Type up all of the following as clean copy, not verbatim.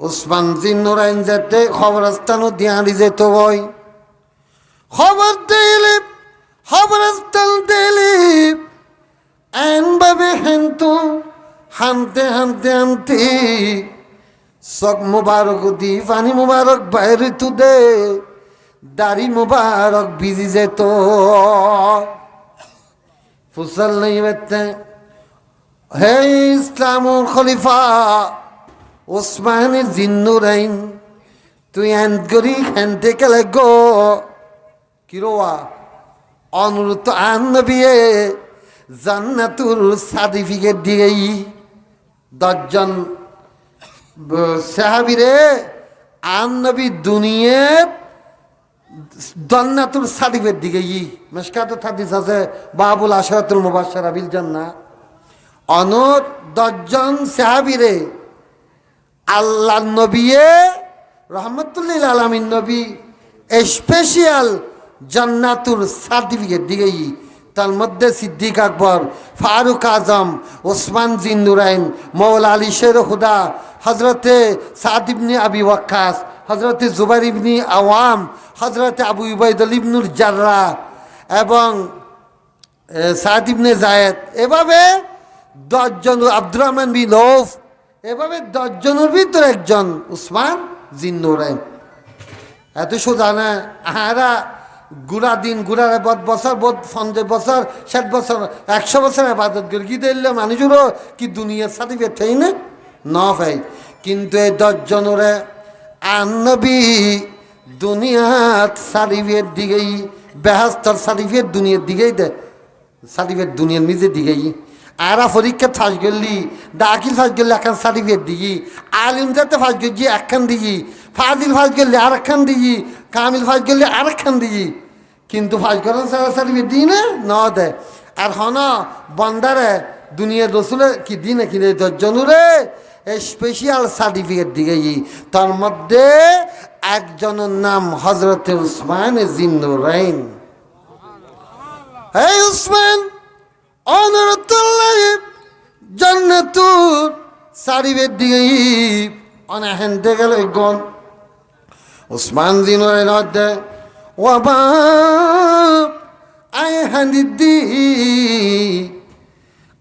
ওসমান জিন্নুরাইন যেতে খবরস্থানও দিয়ারি যেত বই খবর দিলে খবরস্থান দিলে এনভাবে হেন্তু হানতে হানতে হানতে চক মুবারক দি পানি মুবারক বাইরে তু দে দাড়ি মুবারক ভিজি যেত ফুসল নেই বেতে হে ইসলামুল খলিফা ওসমান জিন্নুরাইন তুই এন করি হেনতে গেলে গো কিরোয়া অনুরুত আন নবিয়ে জান্নাতুর সার্টিফিকেট দিয়েই 10 জন সাহাবীরে আন নবী দুনিয়াত জান্নাতুর সার্টিফিকেট দিয়েই মিশকাতুল হাদিস আছে বাবুল আশরাতুল মুবাশশারা বিল জান্নাহ অনর 10 জন সাহাবীরে আল্লাহ নবিয়ে রহমতুল্লিল আলামিন নবী স্পেশাল জান্নাতুর সার্টিফিকেট দিয়েই তার মধ্যে সিদ্দিক আকবর ফারুক আজম ওসমান জিন্নুরাইন মৌলা আলী শের খুদা হজরতে সাদ ইবনে আবি ওয়াক্কাস হজরতে জুবাইর ইবনে আওয়াম হজরতে আবু উবাইদুল ইবনুল জাররাহ এবং সাদ ইবনে জায়েদ এভাবে 10 জন আব্দুর রহমান বিন আউফ এভাবে 10 জনের ভিতরে একজন ওসমান জিন্নুরাইন এত সোজা না আহারা গুড়া দিন গুড়ার 50 বছর 50 বছর 60 বছর 100 বছর আবাদত করে কি দিলে মানুষেরও কি দুনিয়ার সার্টিফিকেট থাই না না ভাই কিন্তু এই 10 জনের আনবী দুনিয়ার সার্টিফিকেট দিকেই বেহাস্তর সার্টিফিকেট দুনিয়ার দিকেই দেয় সার্টিফিকেট দুনিয়ার নিজের দিকেই আরা পরীক্ষা ফাঁস করলি দাখিল ফাঁস করলে একখান সার্টিফিকেট দিই আলিম যাতে ফাঁস করছি একখান দিই ফাজিল ফাঁস করলে আর একখান দিই কামিল ফাঁস করলে আর একখান দিই কিন্তু ফাঁস করার সার্টিফিকেট দিই না দেয় আর হন বন্দারে দুনিয়ার রসুলের কি দিই না কিনে 10 জনুরে স্পেশাল সার্টিফিকেট দিই তার মধ্যে একজনের নাম হজরতে উসমান জিন্নুরাইন হে উসমান অনুরুতুল্লাহ জান্নাতুর সার্টিফিকেট দিই অনাহেনতে গেল গন উসমান জিন্নুরাইন দে ওয়াবা আয় হান্দি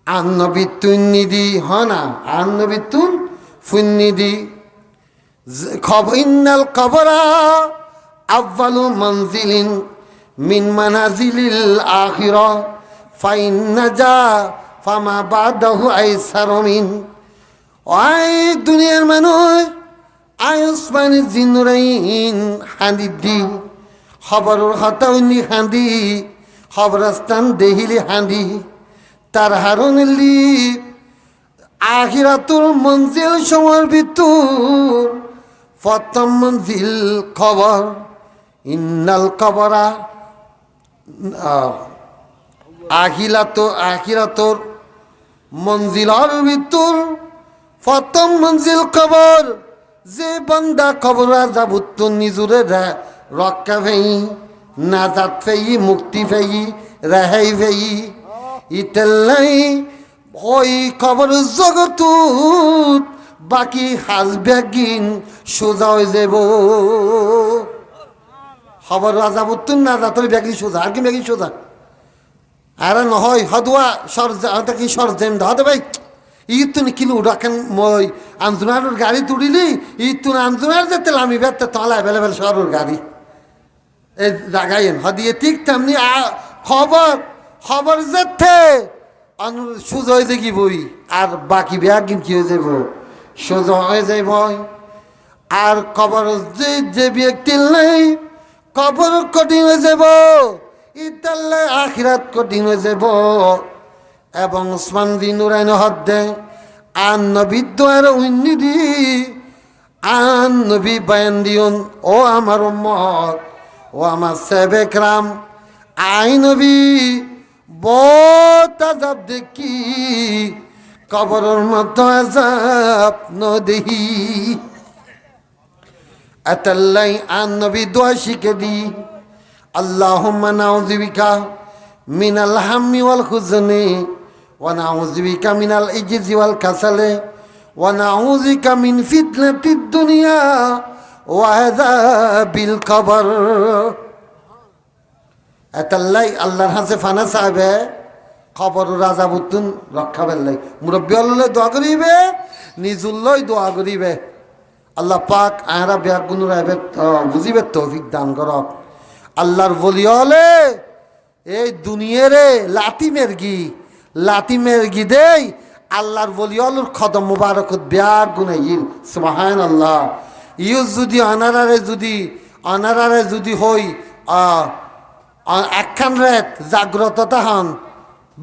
আন্নবী তুন নিদি হনা আন্নবী তুন ফুন্নিদি ইন্নাল কবরা আউয়ালু মানজিলিন মিন মানাজিলিল আখিরা ফাইন নাজা ফামা বাদাহু আইসারু মিন ওই দুনিয়ার মানুষ আয় উসমান জিন্নুরাইন হান্দি খবরের হতাউনি হান্দি খবরস্থান দেহিলি হান্দি তার হারুনলি আখিরাতুর মঞ্জিল সমর ভিতর প্রথম মঞ্জিল খবর ইন্নাল কবরা আখিরাতর মঞ্জিলার ভিতর প্রথম মঞ্জিল খবর যে বান্দা খবর যাবুত নিজুরে রক্ষা ফেই নাজাত ফেই মুক্তি ফেই রেহাই ফেই ইতেলাই ওই খবর জগত বাকি হাজবেগিন সোজা হয়ে যাব খবর রাজাবুত নাজাতের ব্যাগি সোজা আর কি ব্যাগি সোজা আরে নহয় হদুয়া সরজা কি সরজেম দাদা ভাই ইতুন কিলো রাখেন মই আঞ্জুনার গাড়ি তুলিলি ইতুন আঞ্জুনার যেতে লামি বেতে তাহলে অ্যাভেলেবেল সরুর গাড়ি এই জাগাইন হদিয়ে ঠিক তেমনি খবর যেতে সোজা হয়ে যাই বই আর বাকি ব্যাগ কি হয়ে যাব সোজা হয়ে যাই বই আর খবর যে ব্যক্তির নেই খবর কঠিন হয়ে যাব ইতাল্লে আখিরাত কঠিন হয়ে যাব এবং উসমান জিন্নুরাইন হদ্দে আন নবী দোয়ার উন্নিদি আন নবী বয়ান দিউন ও আমার উম্মত ও আমার সাহাবায়ে-কেরাম আই নবী বহুত আযাব দেখি কবরের মতো আযাব নদেহি আতাল্লাই আন নবী দোয়া শিখে দি আল্লাহুম্মা নাউযু বিকা মিনাল হাম্মি ওয়াল হুজনি ওয়া নাউযু বিকা মিনাল ইজজি ওয়াল কাসালি ওয়া নাউযিকা মিন ফিতনাতিদ দুনিয়া ওয়া আযাবিল কবর। এতাল্লাই আল্লাহর হাতে ফানা চাইবে খবর রাজাবুতুন রক্ষা পেলাই মুরব্বী হলে দোয়া করিবে, নিজুল্লই দোয়া করিবে। আল্লাহ পাক আহারা ব্যাগুনুর বুঝিবে তৌফিক দান করক। আল্লাহর বলি হলে এই দুনিয়ারে লাতি মেরগি দেই আল্লাহর বলি হলুর খদম মুবারকত ব্যাগ গুনাইর সুবহানাল্লাহ। ইউজ যদি অনারারে যদি হই একখান রাত জাগ্রততা হন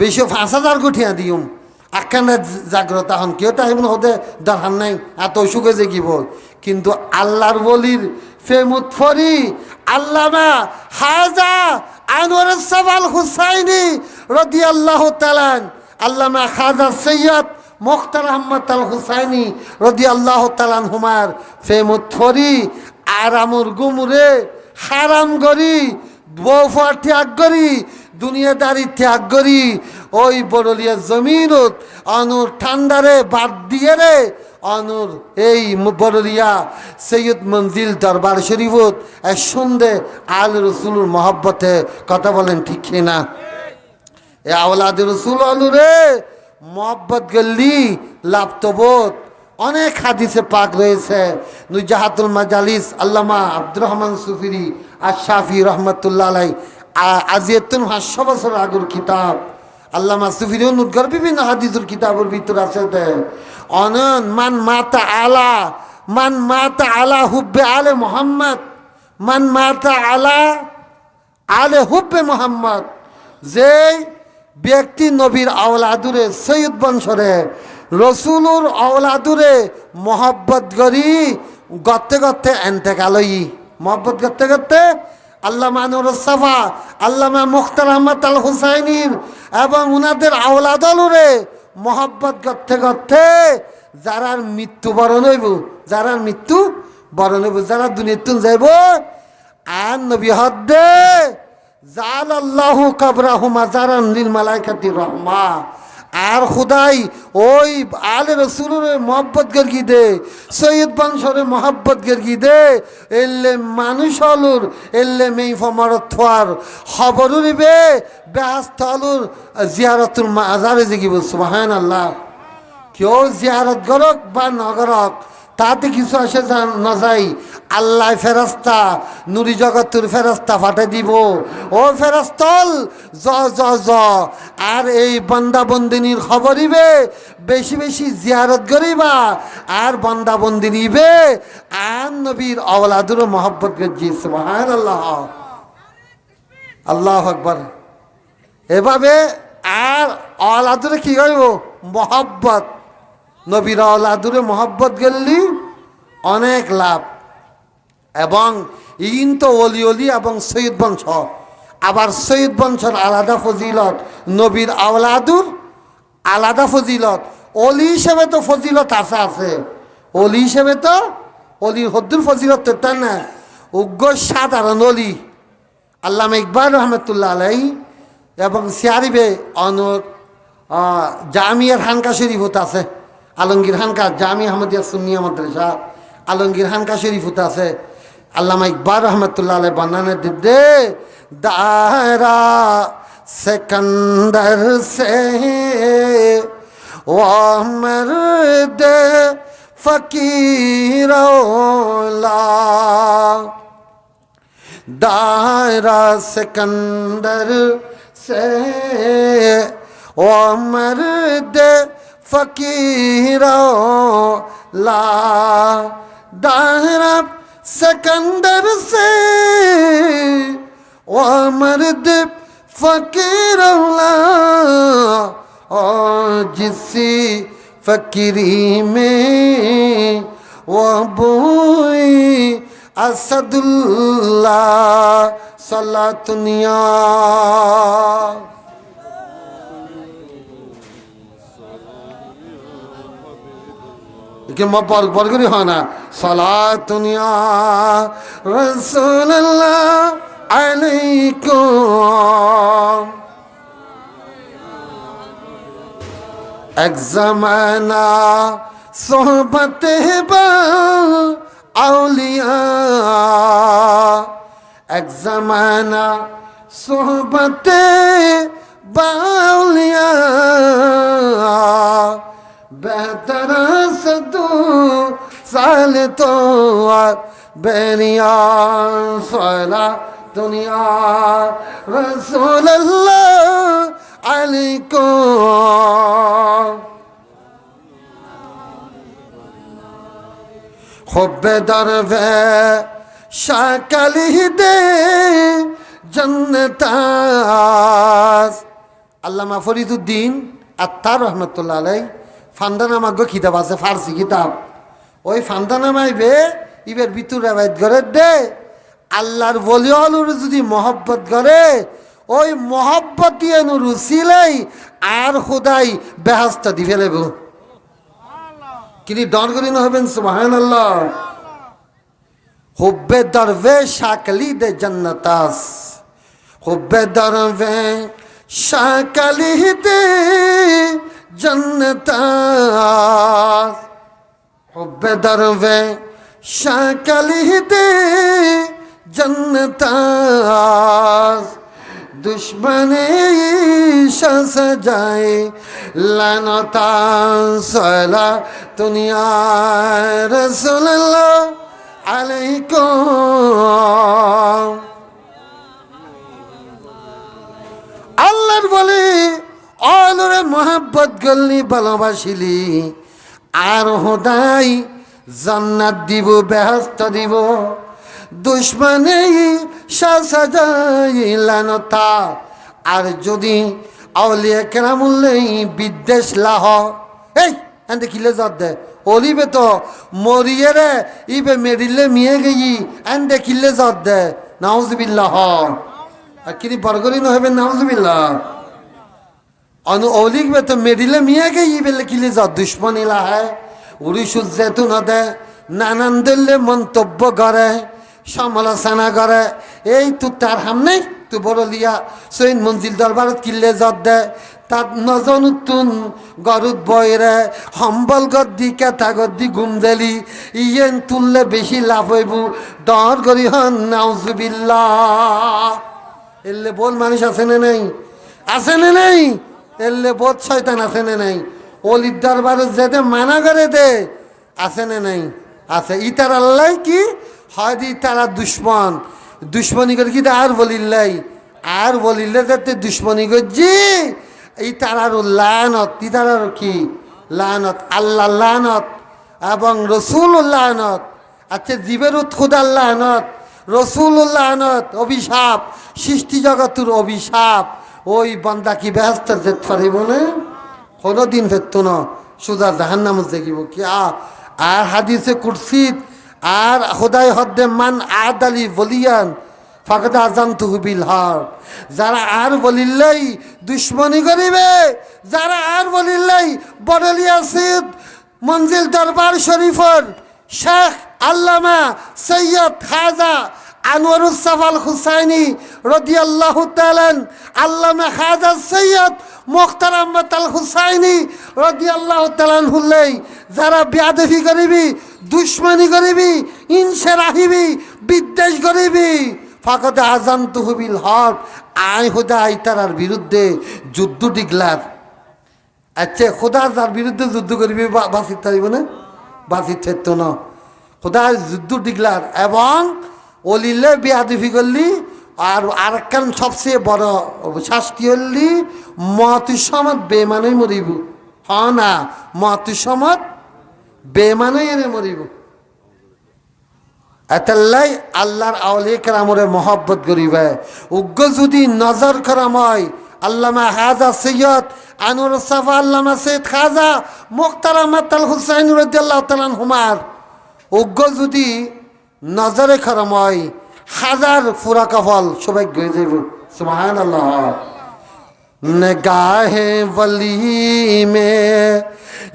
বেশি 5,000 গুঠিয়া দিউম একখান রাত জাগ্রতা হন কেউ তাই হতে দরকার নাই এত সুখে যে কি বল। কিন্তু আল্লাহর বলির ফেমুত ফরি আল্লামা হাজা আনোয়ার সাবাল হুসাইনি রাদিয়াল্লাহু তাআলা আল্লামা খাজা সৈয়দ মুখতার আহমদ আল হুসাইনি রাদিয়াল্লাহু তাআলা হুমার ফেমুত ফরি আরামুর গুমরে হারাম গরি বউফা ত্যাগ করি দুনিয়াদারি ত্যাগ করি ওই বড়লিয়া জমিনত অনুর ঠান্ডারে বাদ দিয়ে রে অনুর এই বড়লিয়া সৈয়দ মঞ্জিল দরবার শরীফত এক সন্ধে আল রসুলুর মহব্বতে কথা বলেন ঠিক না? এ আওলাদ রসুল অনুরে মহব্বত গল্লি লাভতবোধ অনেক হাদিসে পাক রয়েছে। নুজাহাতুল মাজালিস আল্লামা আব্দুর রহমান সুফিরি আর শাফি রহমতুল্লাহ আলাই আজিয়াতুন 500 বছর আগের কিতাব আল্লামা সুফিরি অনুদ্গর বিভিন্ন হাদিসের কিতাবের ভিতর আছে অনন মান মাতা আলা হুব্বে আলে মোহাম্মদ মান মাতা আলা আলে হুব্বে মোহাম্মদ। যে ব্যক্তি নবীর আওলাদুরে সৈয়দ বংশরে রসুলুর আওলাদুরে মোহব্বত করি গত্তে গত্তে এন্তেকালই মোহব্বত করতে করতে আল্লামা নুর সাফা আল্লামা মুখতার আহমদ আল হুসাইনির এবং উনাদের আওলাদুরে মোহব্বত করতে করতে যারা মৃত্যু বরণ হইব যারা দুনিয়াতুন যাইব আর নবী হদ্দে জালাল্লাহু কবরাহুম আযারান লিল মালাইকাতি রাহমা। আর খুদাই ওই আলে রসুলের মোহব্বত গর্গি দে সৈয়দ বংশরে মোহব্বত গর্গি দে এলে মানুষ হলুর এলে মেই ফমরথর খবরুরিবে বেহাস্তলুর জিয়ারতুল মাজারে জিগিব সুবহানাল্লাহ। কেউ জিয়ারত করক বা নগরক তাতে কিছু আসে না যাই আল্লাহ ফেরাস্তা নুরি জগতের ফেরাস্তা ফাটে দিব ও ফেরাস্তল জ আর এই বান্দা বন্দিনীর খবরিবে বেশি বেশি জিয়ারত করিবা আর বান্দা বন্দিনীবে আর নবীর আওলাদুর মোহব্বত গজি সুবহানাল্লাহ আল্লাহু আকবার। এভাবে আর আওলাদুরে কি করব মোহব্বত নবীর আওলাদুরে মোহব্বত গেলি অনেক লাভ। এবং ইন তো অলি এবং সৈয়দ বংশ আবার সৈয়দ বংশের আলাদা ফজিলত নবীর আওলাদুর আলাদা ফজিলত অলি হিসেবে তো ফজিলত আছে অলি হিসেবে তো অলির হদ্দুর ফজিলত তো তা না উগ্র সাধারণ অলি আল্লামা ইকবাল রহমতুল্লাহ আলাই এবং সিয়ারিবে অনুর জামিয়ার হানকা শরীফত আছে আলমগীর হানকা জামি আহমদিয়া সুন্নিয়া মাদ্রাসা আলমগীর হানকা শরীফত আছে আল্লামা ইকবাল রহমতুল্লাহ আলাই বানানে দে দায়রা সিকন্দর সে ও মর্দ ফকিরওলা दायरा सिकंदर से ओ मर्द फकीरों ला दायरा सिकंदर से ओ मर्द फकीरों ला और जिसी फकीरी में वो बोई असदुल्लाह सलातुनिया कि मैं बरगरी है ना सलातुनिया रसूलुल्लाह अलैकुम एक ज़माना सोहबते बा औलिया एक जमाना सोहबते बाउलिया बेहतर सदू साल तो बेरिया सोला दुनिया रसूल अल्लाह अलैकुम हुब्बे दरवे शाकली दे जन्नतास আল্লামা ফরিদুদ্দিন আত্মার রহমতুল্লাহ আলাই ফান্দানামা গো কিতাব আছে ফার্সি কিতাব ওই ফান্দানামাই বে ইবের ভিতর রেবায়ত করে দে আল্লাহর ওলিওর যদি মহব্বত করে ওই মহব্বতীয় রুসিলাই আর খোদাই বেহাস্তা দি ফেলেব কিনি ডর করি না হবেন সুবহানাল্লাহ হুব্বে দরবে শাকলি দে জান্নাতাস হুব্বে দরবে শাকলি দে জান্নাতাস হুব্বে দরবে শাকলি দে জান্নাতাস दुश्मने सजाए लानता सला दुनिया रसूलुल्लाह अलैकुम আল্লাহর বলে অলরে মোহাব্বত গল্লি ভালোবাসিলি আর হোদাই জান্নাত দিব বেহেশত দিব দুশ্মনে সাজাইলানতা আর যদি আউলিয়া কেরামুল্লেই বিদ্বেষ লাহ এই এন্ডে কিলে যাত দে অলিবে তো মরিয়ে রে ইবে মেরিলে মিয়ে গেই এন্ডে কিলে যাত দে নাউজুবিল্লাহ আর কিনি বরগরি নহবে নাউজুবিল্লাহ অনু অলিক বে তো মেরিলে মিয়ে গেই বেলে কিলে যাত দুশ্মন ইলা হয় উড়ি সূর্যেতু নদে নানান দলে মন্তব্য করে সমালোচনা করে এই তো তার সামনে তো বড় লিয়া সৈন মঞ্জিল দরবারত কিল্লে যত দে তাত নজনুতুন গরুত বয়রে সম্বল গদ্দি কেতা গদ্দি ঘুম দেলি ইয়েন তুললে বেশি লাভ হইব দর গরি হন নাউজুবিল্লাহ এলে বল মানুষ আছে না নেই আছে না নেই এলে বোধ শয়তান আছে না নেই অলির দরবারত যেতে মানা করে দে আছে না নেই আছে ইতার আল্লাহ কি হয়দি তারা দুশ্মন দুশ্মনী করে কি আর বলিল্লাই আর বলিলে যাতে দুশ্মনী করছি এই তারার লানত ই তারার কি লানত আল্লাহ লানত এবং রসুল্লাহনত আচ্ছা জীবের খুদার লানত রসুল্লাহনত অভিশাপ সৃষ্টি জগতের অভিশাপ ওই বন্দা কি ব্যস্ত যেতে পারিব না কোনো দিন ফেরত না সোজা জাহান্নাম দেখিব কি আর হাদিসে কুরসিত আর খোদাই হদ্দে মান আদালি বলিয়ান ফাকদ আজানতু বিল হার যারা আর বলিল্লাই দুশ্মনী করিবে যারা আর বলিল্লাই বড়লিয়া সিদ মঞ্জিল দরবার শরীফর শেখ আল্লামা সৈয়দ খাজা আনোয়ারুজ্জামান হুসাইনি রাদিয়াল্লাহু তাআলা আল্লামা খাজা সৈয়দ মুখতার আহমদ আল হুসাইনি রাদিয়াল্লাহু তাআলা হুল্লাই যারা বেয়াদবি করিবি দুশ্মনী করিবি হিংসা রাখিবি বিদ্বেষ করিবি ফাকদ আজানতু বিল হক আই খোদা আই তারার বিরুদ্ধে যুদ্ধ ডিগলার আচ্ছা খোদা যার বিরুদ্ধে যুদ্ধ করিবি বাঁচিত থাকবে না বাঁচিত থাকতো না খোদা যুদ্ধ ডিগলার এবং অলিলে বেয়াদবি করলি আর আরেকখান সবচেয়ে বড় শাস্তি হলি মতি সমাজ বেমানই মরিব হ না মতি সমাজ বেমানই এনে মরিব এতাল্লাই আল্লাহর আউলিয়া কেরামরে মহব্বত করিবে উগ্র যদি নজর করাময় আল্লামা হাজা সৈয়দ আনোয়ার সাফা আল্লামা সৈয়দ খাজা মুখতার আহমদ আল হুসাইন রাদিয়াল্লাহু তাআলা হুমার উগ্র যদি নজরে করাময় হাজার ফুরা কফল সৌভাগ্য হয়ে যাইব সুবহানাল্লাহ निगाहे वली में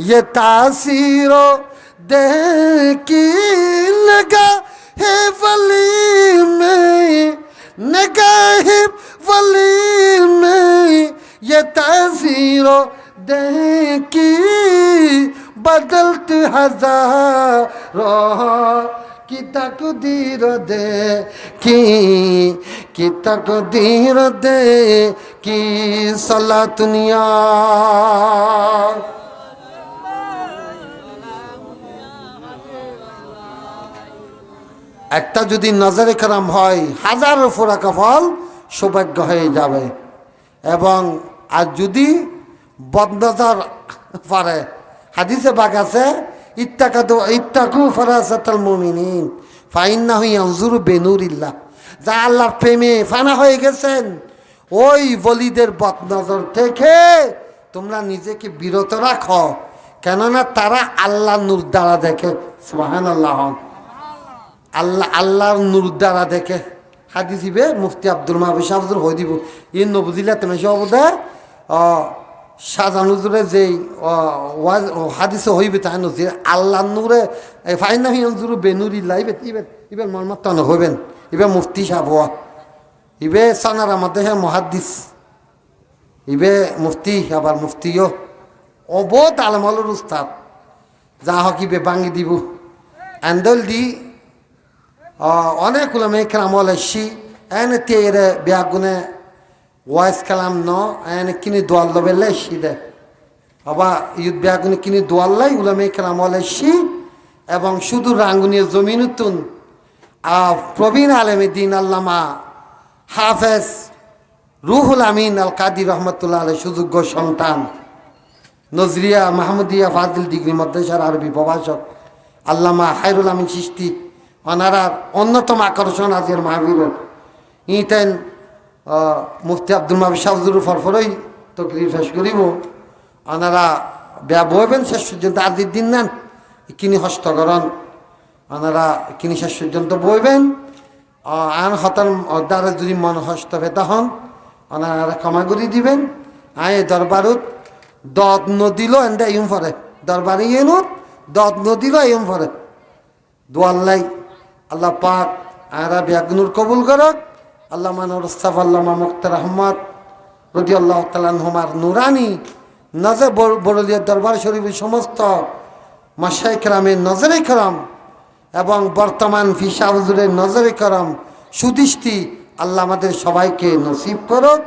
ये तासीरो दे की निगाहे वली में निगाहे वली में ये तासीरो दे की बदलती हजारों की तकदीर दे की तकदीर दे की सला दुनिया। একটা যদি নজরে কারাম হয় হাজারো ফোরাকা ফল সৌভাগ্য হয়ে যাবে। এবং আর যদি বদনজর পারে, হাদিসে বাগ আছে ইত্তাকু ফারাসাতাল মুমিনিন ফাইন্নাহু ইয়ানজুরু বিনুরিল্লাহ। যা আল্লাহর প্রেমে ফানা হয়ে গেছেন ওই ওলিদের বদনজর থেকে তোমরা নিজেকে বিরত রাখো, কেননা তারা আল্লাহর নূর দ্বারা দেখে। সুবহানাল্লাহ। আল্লাহর নূর দ্বারা দেখে। হাদিস ইবে মুফতি আব্দুল মাহবুব সাহেবুর হয়ে দিব ই নবুজিলা তুমি সবদা শাহজানুজুরে যেই হাদিসে হইবে তাই নজি আল্লাহ নূরে ফাইনা হিয়নজুরু বেনুরিল্লাহ ইবে মর্মাত্ত হইবেন। ইবে মুফতি সাহেব হওয়া ইবে সানার আমাদের হ্যাঁ মহাদ্দিস ইবে মুফতি আবার মুফতিও ও বহুত আলমলুর উস্তাদ যা হক ইবে বাঙ্গি দিব অ্যান্ডল দি অনেক উলামা ইকরাম আলাইহি এনে তেরে বিয়াগুনে ওয়াইস কালাম ন এনে কিনি দোয়াল লবেলে শিদে আবা ইউদ বিয়াগুনে কিনি দোয়াল্লাই উলামা ইকরাম আলাইহি এবং শুধু রাঙ্গুনিয়া জমিনুতুন প্রবীণ আলেমে দ্বীন আল্লামা হাফেজ রুহুল আমিন আল কাদি রহমতুল্লাহ আলাইহি সুযোগ্য সন্তান নজরিয়া মাহমুদিয়া ফাজিল ডিগ্রি মাদ্রাসার আরবি প্রভাষক আল্লামা হায়রুল আমিন চিশতি ওনারার অন্যতম আকর্ষণ আজকের মাহফিলের ইতেন মুফতি আব্দুল মাহবুব সাহেবুর ফরফরই তকরির শেষ করিব। ওনারা বেয়া বইবেন শেষ পর্যন্ত আজির দিন নেন কিনি হস্তকরণ ওনারা কিনি শেষ পর্যন্ত বইবেন আন হতার দ্বারা যদি মন হস্তভেতা হন ওনারা ক্ষমা করে দিবেন। আয় দরবারত দদ নদিল এন্দা ইম ফরে দরবারে এনুত দদ নদিল ইম ফরে দোয়াল্লাই আল্লাহ পাক আরা বেগুনুর কবুল করক। আল্লাহ মানরস্তাফ আল্লামা মুক্তার আহমদ রদি আল্লাহ তালানহমার নুরানি নজর বড়লিয়ার দরবার শরীফের সমস্ত মাশায়েখ কেরামের নজরে করম এবং বর্তমান ফিসা হুজুরের নজরে করম সুদৃষ্টি আল্লাহ আমাদের সবাইকে নসিব করুক।